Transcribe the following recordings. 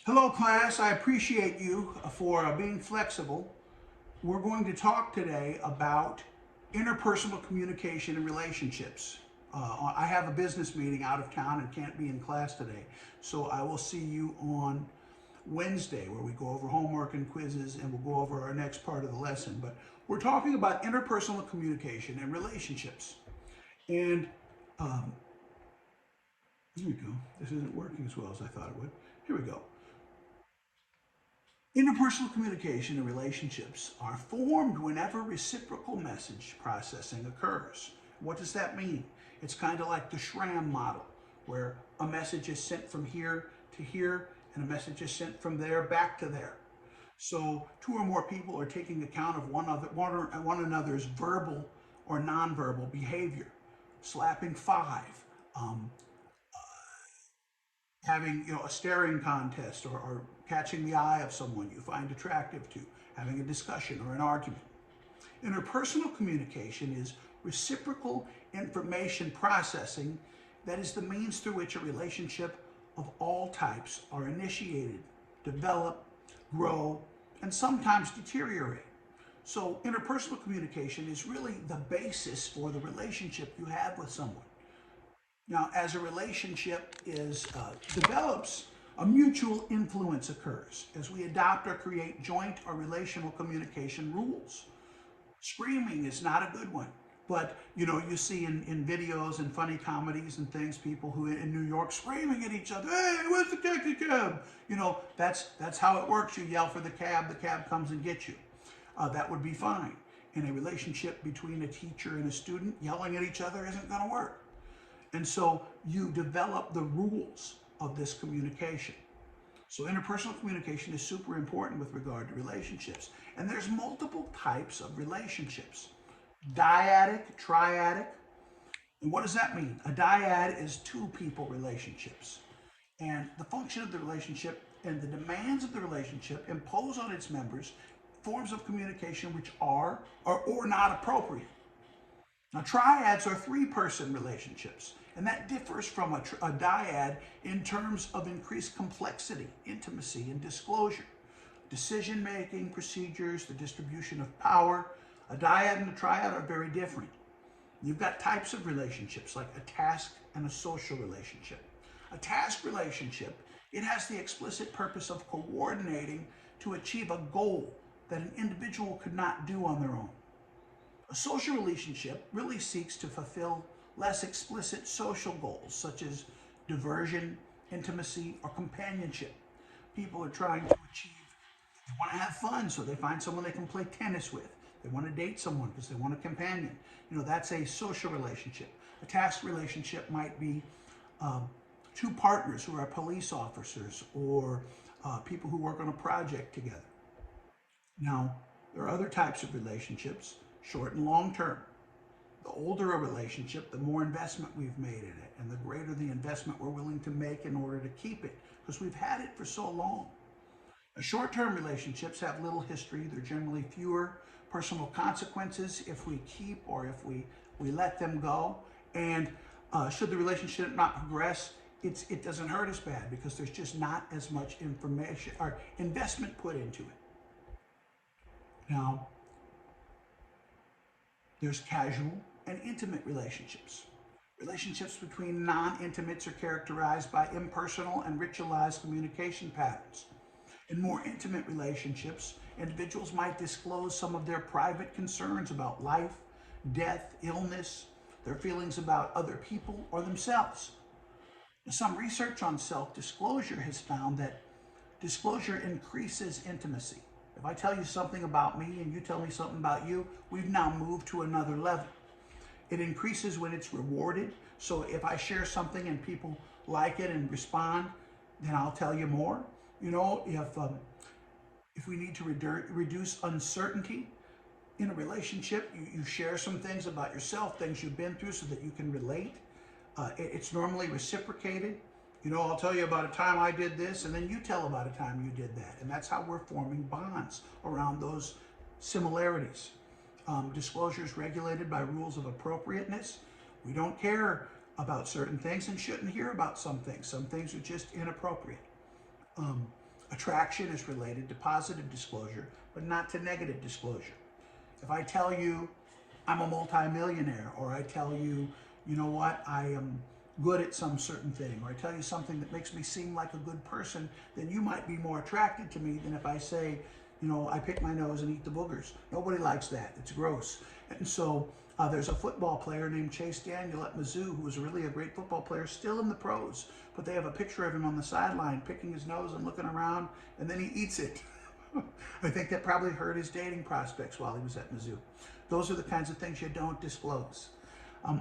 Hello, class. I appreciate you for being flexible. We're going to talk today about interpersonal communication and relationships. I have a business meeting out of town and can't be in class today, so I will see you on Wednesday where we go over homework and quizzes and we'll go over our next part of the lesson. But we're talking about interpersonal communication and relationships. And um, here we go. This isn't working as well as I thought it would. Here we go. Interpersonal communication and relationships are formed whenever reciprocal message processing occurs. What does that mean? It's kind of like the Schramm model, where a message is sent from here to here and a message is sent from there back to there. So two or more people are taking account of one another's verbal or nonverbal behavior. Slapping five, um, having a staring contest or catching the eye of someone you find attractive to, having a discussion or an argument. Interpersonal communication is reciprocal information processing that is the means through which a relationship of all types are initiated, develop, grow, and sometimes deteriorate. So interpersonal communication is really the basis for the relationship you have with someone. Now, as a relationship develops, a mutual influence occurs as we adopt or create joint or relational communication rules. Screaming is not a good one, but you see in videos and funny comedies and things, people who in New York screaming at each other, "Hey, where's the taxi cab?" That's how it works. You yell for the cab comes and gets you. That would be fine. In a relationship between a teacher and a student, yelling at each other isn't going to work. And so you develop the rules of this communication. So interpersonal communication is super important with regard to relationships. And there's multiple types of relationships. Dyadic, triadic. And what does that mean? A dyad is two people relationships. And the function of the relationship and the demands of the relationship impose on its members forms of communication which are or not appropriate. Now, triads are three-person relationships, and that differs from a dyad in terms of increased complexity, intimacy, and disclosure. Decision-making, procedures, the distribution of power. A dyad and a triad are very different. You've got types of relationships like a task and a social relationship. A task relationship, it has the explicit purpose of coordinating to achieve a goal that an individual could not do on their own. A social relationship really seeks to fulfill less explicit social goals, such as diversion, intimacy, or companionship. People are trying to achieve, they want to have fun, so they find someone they can play tennis with. They want to date someone because they want a companion. That's a social relationship. A task relationship might be two partners who are police officers or people who work on a project together. Now, there are other types of relationships, short and long term. The older a relationship, the more investment we've made in it, and the greater the investment we're willing to make in order to keep it, because we've had it for so long. Short term relationships have little history, they're generally fewer personal consequences if we keep or if we let them go. And should the relationship not progress, it doesn't hurt as bad because there's just not as much information or investment put into it. Now, there's casual and intimate relationships. Relationships between non-intimates are characterized by impersonal and ritualized communication patterns. In more intimate relationships, individuals might disclose some of their private concerns about life, death, illness, their feelings about other people or themselves. Some research on self-disclosure has found that disclosure increases intimacy. If I tell you something about me and you tell me something about you, we've now moved to another level. It increases when it's rewarded. So if I share something and people like it and respond, then I'll tell you more. If we need to reduce uncertainty in a relationship, you share some things about yourself, things you've been through so that you can relate. It's normally reciprocated. I'll tell you about a time I did this, and then you tell about a time you did that. And that's how we're forming bonds around those similarities. Disclosure is regulated by rules of appropriateness. We don't care about certain things and shouldn't hear about some things. Some things are just inappropriate. Attraction is related to positive disclosure, but not to negative disclosure. If I tell you I'm a multimillionaire, or I tell you, you know what, I am good at some certain thing, or I tell you something that makes me seem like a good person, then you might be more attracted to me than if I say, you know, I pick my nose and eat the boogers. Nobody likes that. It's gross. And so there's a football player named Chase Daniel at Mizzou who was really a great football player, still in the pros, but they have a picture of him on the sideline picking his nose and looking around, and then he eats it. I think that probably hurt his dating prospects while he was at Mizzou. Those are the kinds of things you don't disclose.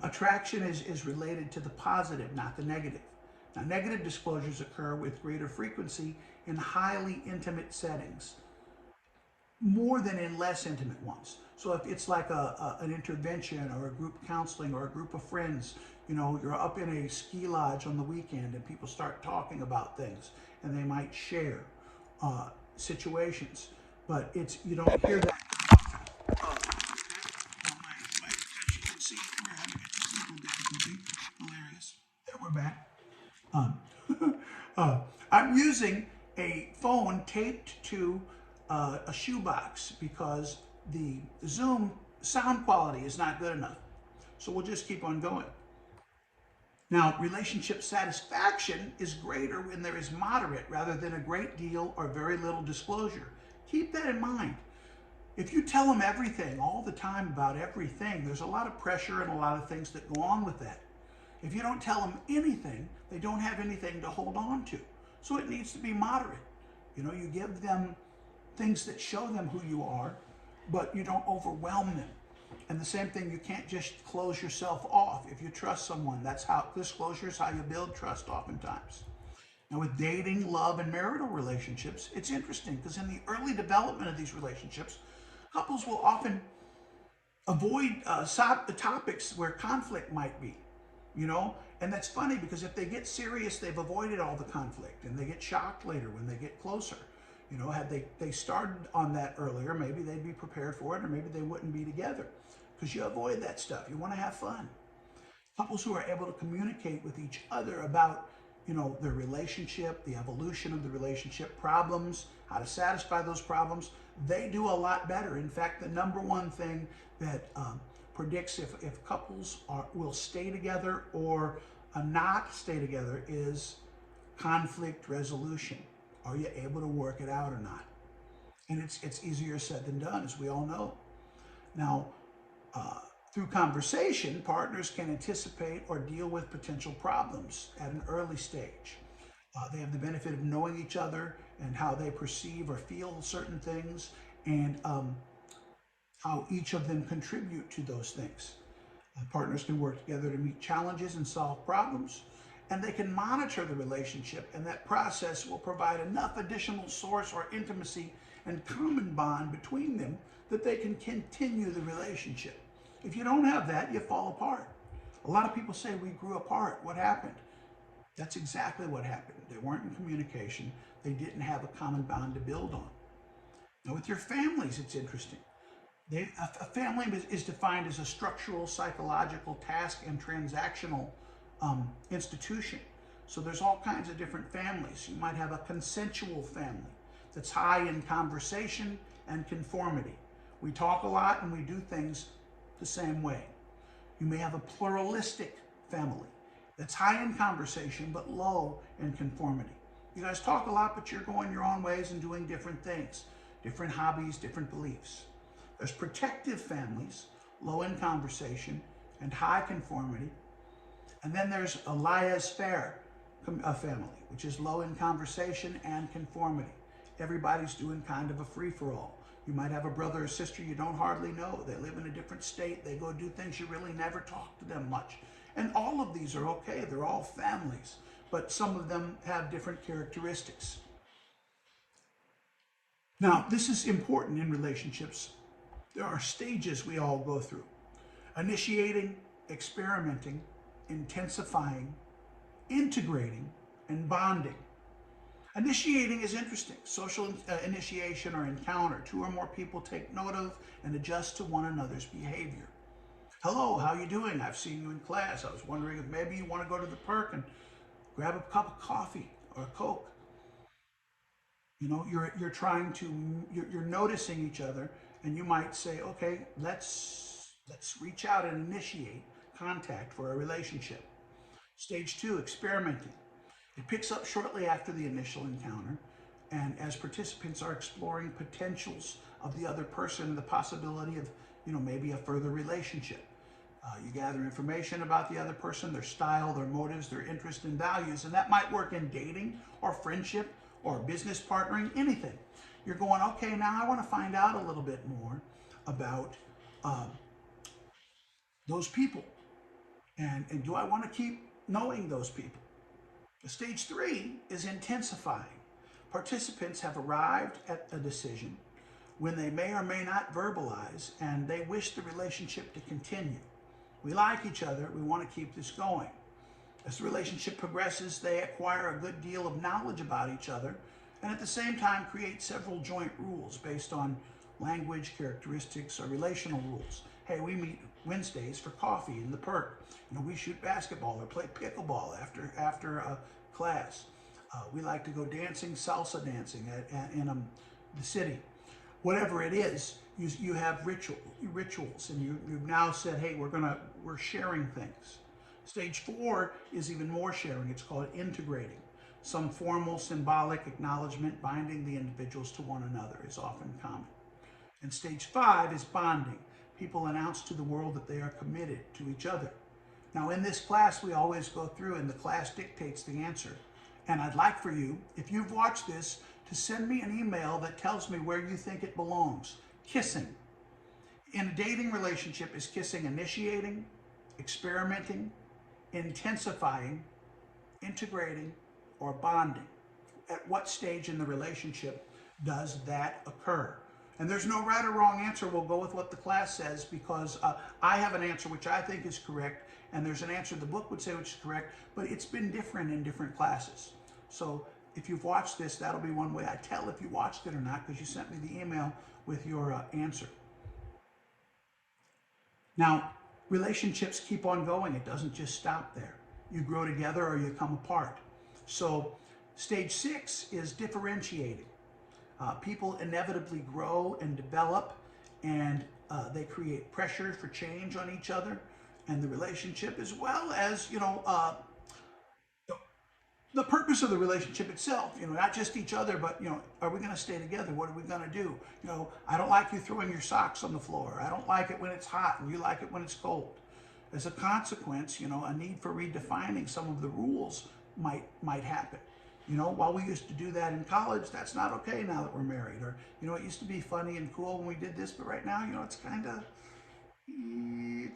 Attraction is related to the positive, not the negative. Now, negative disclosures occur with greater frequency in highly intimate settings, more than in less intimate ones. So if it's like an intervention or a group counseling or a group of friends, you know, you're up in a ski lodge on the weekend and people start talking about things and they might share situations, but you don't hear that. As you can see, we're having a technical difficulty. Hilarious. There, we're back. I'm using a phone taped to a shoebox because the Zoom sound quality is not good enough. So we'll just keep on going. Now, relationship satisfaction is greater when there is moderate rather than a great deal or very little disclosure. Keep that in mind. If you tell them everything all the time about everything, there's a lot of pressure and a lot of things that go on with that. If you don't tell them anything, they don't have anything to hold on to. So it needs to be moderate. You know, you give them things that show them who you are, but you don't overwhelm them. And the same thing, you can't just close yourself off. If you trust someone, that's how disclosure is how you build trust oftentimes. Now with dating, love, and marital relationships, it's interesting because in the early development of these relationships, couples will often avoid the topics where conflict might be, you know? And that's funny because if they get serious, they've avoided all the conflict and they get shocked later when they get closer. You know, had they started on that earlier, maybe they'd be prepared for it, or maybe they wouldn't be together because you avoid that stuff. You want to have fun. Couples who are able to communicate with each other about, you know, their relationship, the evolution of the relationship, problems, how to satisfy those problems, they do a lot better. In fact, the number one thing that predicts if couples will stay together or not stay together is conflict resolution. Are you able to work it out or not? And it's easier said than done, as we all know. Now, through conversation, partners can anticipate or deal with potential problems at an early stage. They have the benefit of knowing each other and how they perceive or feel certain things, and how each of them contribute to those things. Partners can work together to meet challenges and solve problems, and they can monitor the relationship, and that process will provide enough additional source or intimacy and common bond between them that they can continue the relationship. If you don't have that, you fall apart. A lot of people say we grew apart. What happened? That's exactly what happened. They weren't in communication. They didn't have a common bond to build on. Now with your families, it's interesting. A family is defined as a structural, psychological, task, and transactional institution. So there's all kinds of different families. You might have a consensual family that's high in conversation and conformity. We talk a lot and we do things the same way. You may have a pluralistic family that's high in conversation but low in conformity. You guys talk a lot, but you're going your own ways and doing different things, different hobbies, different beliefs. There's protective families, low in conversation and high conformity. And then there's a laissez-faire family, which is low in conversation and conformity. Everybody's doing kind of a free-for-all. You might have a brother or sister you don't hardly know. They live in a different state. They go do things you really never talk to them much. And all of these are okay. They're all families, but some of them have different characteristics. Now, this is important in relationships. There are stages we all go through: initiating, experimenting, intensifying, integrating, and bonding. Initiating is interesting. Social initiation or encounter. Two or more people take note of and adjust to one another's behavior. Hello, how you doing? I've seen you in class. I was wondering if maybe you want to go to the park and grab a cup of coffee or a Coke. You know, you're trying to you're noticing each other, and you might say, okay, let's reach out and initiate contact for a relationship. Stage two, experimenting. It picks up shortly after the initial encounter, and as participants are exploring potentials of the other person and the possibility of, maybe a further relationship. You gather information about the other person, their style, their motives, their interests and values, and that might work in dating or friendship or business partnering, anything. You're going, okay, now I want to find out a little bit more about those people, and do I want to keep knowing those people? Stage three is intensifying. Participants have arrived at a decision when they may or may not verbalize, and they wish the relationship to continue. We like each other, we want to keep this going. As the relationship progresses, they acquire a good deal of knowledge about each other, and at the same time create several joint rules based on language, characteristics, or relational rules. Hey, we meet Wednesdays for coffee in the park. We shoot basketball or play pickleball after a class. We like to go dancing, salsa dancing in the city. Whatever it is, you have rituals, and you've now said, hey, we're sharing things. Stage four is even more sharing. It's called integrating. Some formal symbolic acknowledgement binding the individuals to one another is often common. And stage five is bonding. People announce to the world that they are committed to each other. Now, in this class, we always go through, and the class dictates the answer. And I'd like for you, if you've watched this, to send me an email that tells me where you think it belongs. Kissing. In a dating relationship, is kissing initiating, experimenting, intensifying, integrating, or bonding? At what stage in the relationship does that occur? And there's no right or wrong answer. We'll go with what the class says, because I have an answer which I think is correct, and there's an answer the book would say which is correct, but it's been different in different classes. So if you've watched this, that'll be one way I tell if you watched it or not, because you sent me the email with your answer. Now, relationships keep on going. It doesn't just stop there. You grow together or you come apart. So stage six is differentiating. People inevitably grow and develop, and they create pressure for change on each other and the relationship, as well as, the purpose of the relationship itself, not just each other, but, are we going to stay together? What are we going to do? I don't like you throwing your socks on the floor. I don't like it when it's hot, and you like it when it's cold. As a consequence, a need for redefining some of the rules might happen. While we used to do that in college, that's not okay now that we're married. Or, it used to be funny and cool when we did this, but right now, it's kind of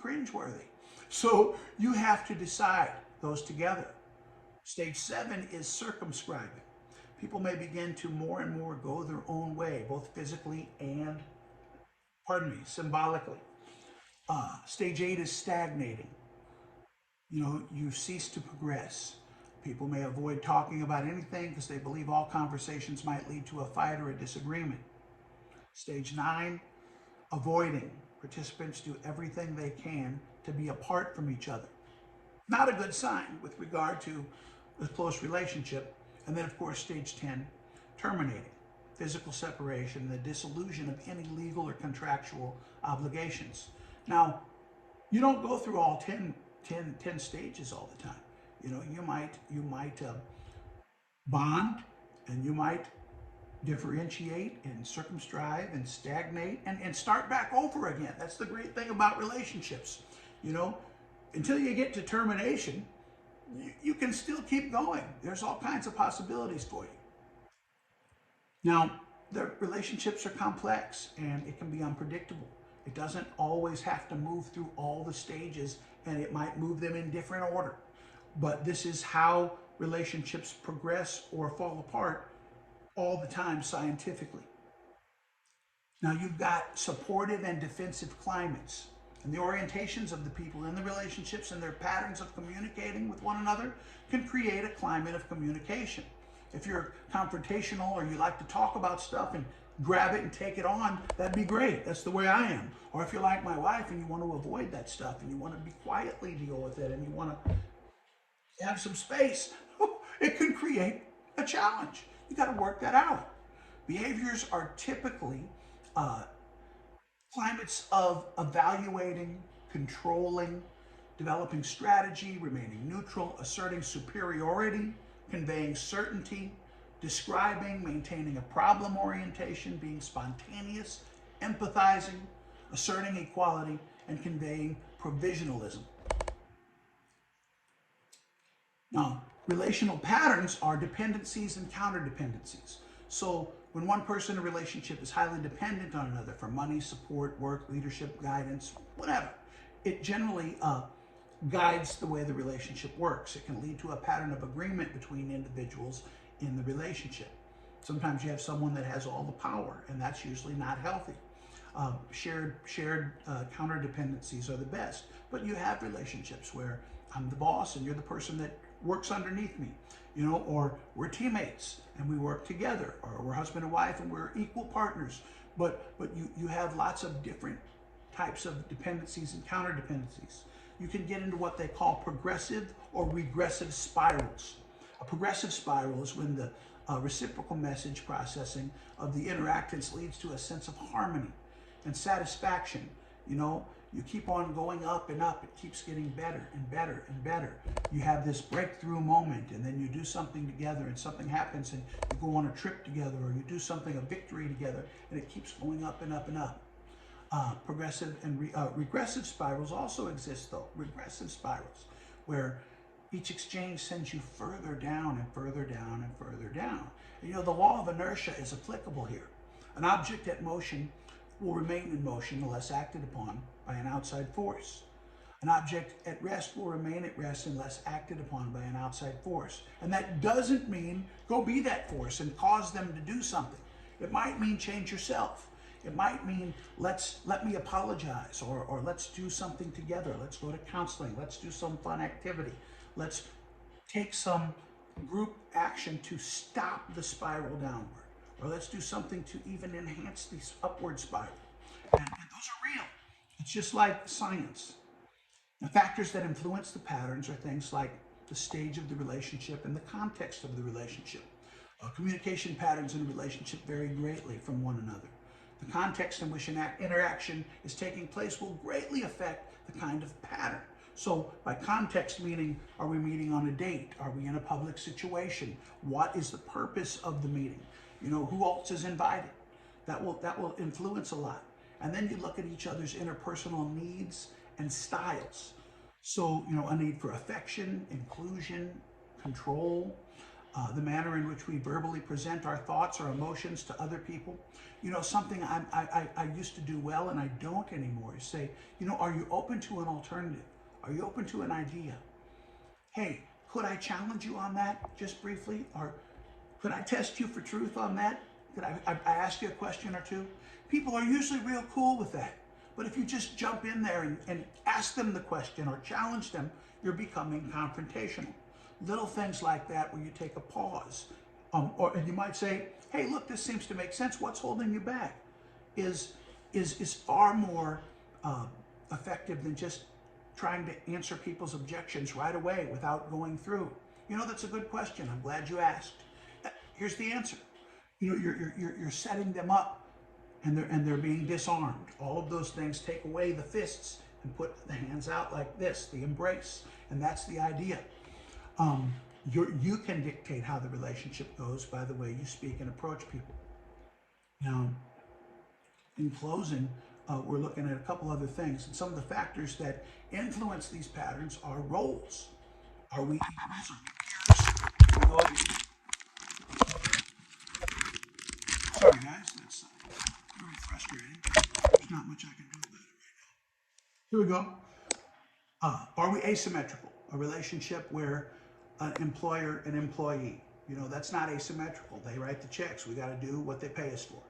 cringeworthy. So you have to decide those together. Stage seven is circumscribing. People may begin to more and more go their own way, both physically and, symbolically. Stage eight is stagnating. You cease to progress. People may avoid talking about anything because they believe all conversations might lead to a fight or a disagreement. Stage nine, avoiding. Participants do everything they can to be apart from each other. Not a good sign with regard to a close relationship. And then, of course, stage 10, terminating. Physical separation, the dissolution of any legal or contractual obligations. Now, you don't go through all 10 stages all the time. You might bond, and you might differentiate and circumscribe and stagnate and start back over again. That's the great thing about relationships. Until you get to termination, you can still keep going. There's all kinds of possibilities for you. Now, the relationships are complex, and it can be unpredictable. It doesn't always have to move through all the stages, and it might move them in different order. But this is how relationships progress or fall apart all the time scientifically. Now, you've got supportive and defensive climates, and the orientations of the people in the relationships and their patterns of communicating with one another can create a climate of communication. If you're confrontational, or you like to talk about stuff and grab it and take it on, that'd be great. That's the way I am. Or if you're like my wife and you want to avoid that stuff and you want to be quietly deal with it and you want to have some space, it can create a challenge. You got to work that out. Behaviors are typically uh, climates of evaluating, controlling, developing strategy, remaining neutral, asserting superiority, conveying certainty, describing, maintaining a problem orientation, being spontaneous, empathizing, asserting equality, and conveying provisionalism. Now, relational patterns are dependencies and counterdependencies. So when one person in a relationship is highly dependent on another for money, support, work, leadership, guidance, whatever, it generally guides the way the relationship works. It can lead to a pattern of agreement between individuals in the relationship. Sometimes you have someone that has all the power, and that's usually not healthy. Shared counterdependencies are the best, but you have relationships where I'm the boss and you're the person that works underneath me, or we're teammates and we work together, or we're husband and wife and we're equal partners. But you have lots of different types of dependencies and counterdependencies. You can get into what they call progressive or regressive spirals. A progressive spiral is when the reciprocal message processing of the interactants leads to a sense of harmony and satisfaction. You keep on going up and up. It keeps getting better and better and better. You have this breakthrough moment, and then you do something together, and something happens, and you go on a trip together, or you do something, a victory together, and it keeps going up and up and up. Progressive and regressive spirals also exist, though. Regressive spirals, where each exchange sends you further down and further down and further down. And, the law of inertia is applicable here. An object at motion will remain in motion unless acted upon by an outside force. An object at rest will remain at rest unless acted upon by an outside force. And that doesn't mean go be that force and cause them to do something. It might mean change yourself. It might mean let me apologize, or let's do something together. Let's go to counseling. Let's do some fun activity. Let's take some group action to stop the spiral downward. Or let's do something to even enhance the upward spiral. And those are real. It's just like science. Now, factors that influence the patterns are things like the stage of the relationship and the context of the relationship. Communication patterns in a relationship vary greatly from one another. The context in which an interaction is taking place will greatly affect the kind of pattern. So by context, meaning, are we meeting on a date? Are we in a public situation? What is the purpose of the meeting? Who else is invited? That will influence a lot. And then you look at each other's interpersonal needs and styles. So, a need for affection, inclusion, control, the manner in which we verbally present our thoughts or emotions to other people. Something I used to do well and I don't anymore is say, are you open to an alternative? Are you open to an idea? Hey, could I challenge you on that just briefly? Or could I test you for truth on that? Could I ask you a question or two? People are usually real cool with that. But if you just jump in there and ask them the question or challenge them, you're becoming confrontational. Little things like that where you take a pause. And you might say, hey, look, this seems to make sense. What's holding you back? Is far more effective than just trying to answer people's objections right away without going through. That's a good question. I'm glad you asked. Here's the answer. You're setting them up, and they're being disarmed. All of those things take away the fists and put the hands out like this, the embrace, and that's the idea. You can dictate how the relationship goes by the way you speak and approach people. Now, in closing, we're looking at a couple other things, and some of the factors that influence these patterns are roles. Are we equals or peers? Sorry guys, that's very frustrating. There's not much I can do about it right now. Here we go. Are we asymmetrical? A relationship where an employer and employee, that's not asymmetrical. They write the checks. We got to do what they pay us for.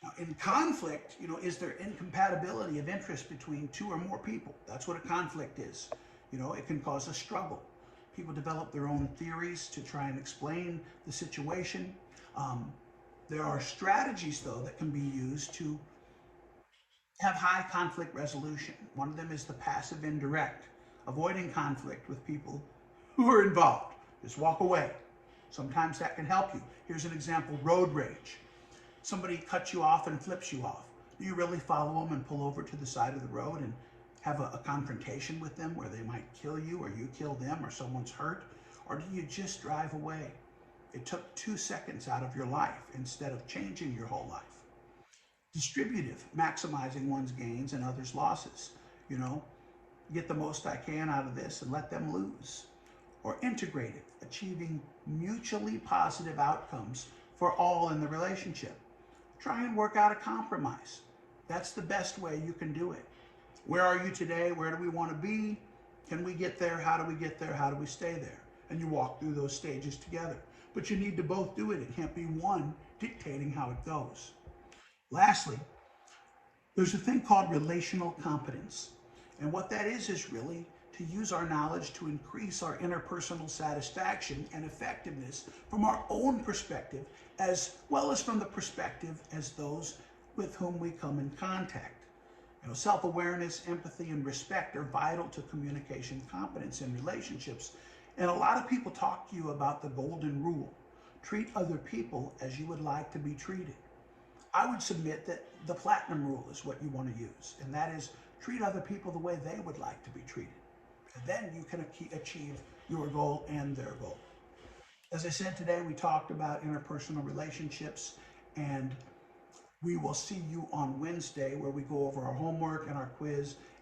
Now, in conflict, is there incompatibility of interest between two or more people? That's what a conflict is. It can cause a struggle. People develop their own theories to try and explain the situation. There are strategies, though, that can be used to have high conflict resolution. One of them is the passive indirect, avoiding conflict with people who are involved. Just walk away. Sometimes that can help you. Here's an example: road rage. Somebody cuts you off and flips you off. Do you really follow them and pull over to the side of the road and have a confrontation with them where they might kill you, or you kill them, or someone's hurt? Or do you just drive away? It took 2 seconds out of your life instead of changing your whole life. Distributive, maximizing one's gains and others' losses. You know, get the most I can out of this and let them lose. Or integrative, achieving mutually positive outcomes for all in the relationship. Try and work out a compromise. That's the best way you can do it. Where are you today? Where do we want to be? Can we get there? How do we get there? How do we stay there? And you walk through those stages together. But you need to both do it. It can't be one dictating how it goes. Lastly, there's a thing called relational competence. And what that is really to use our knowledge to increase our interpersonal satisfaction and effectiveness from our own perspective, as well as from the perspective as those with whom we come in contact. You know, self-awareness, empathy, and respect are vital to communication competence in relationships. And a lot of people talk to you about the golden rule: treat other people as you would like to be treated. I would submit that the platinum rule is what you want to use, and that is treat other people the way they would like to be treated. And then you can achieve your goal and their goal. As I said today, we talked about interpersonal relationships, and we will see you on Wednesday, where we go over our homework and our quiz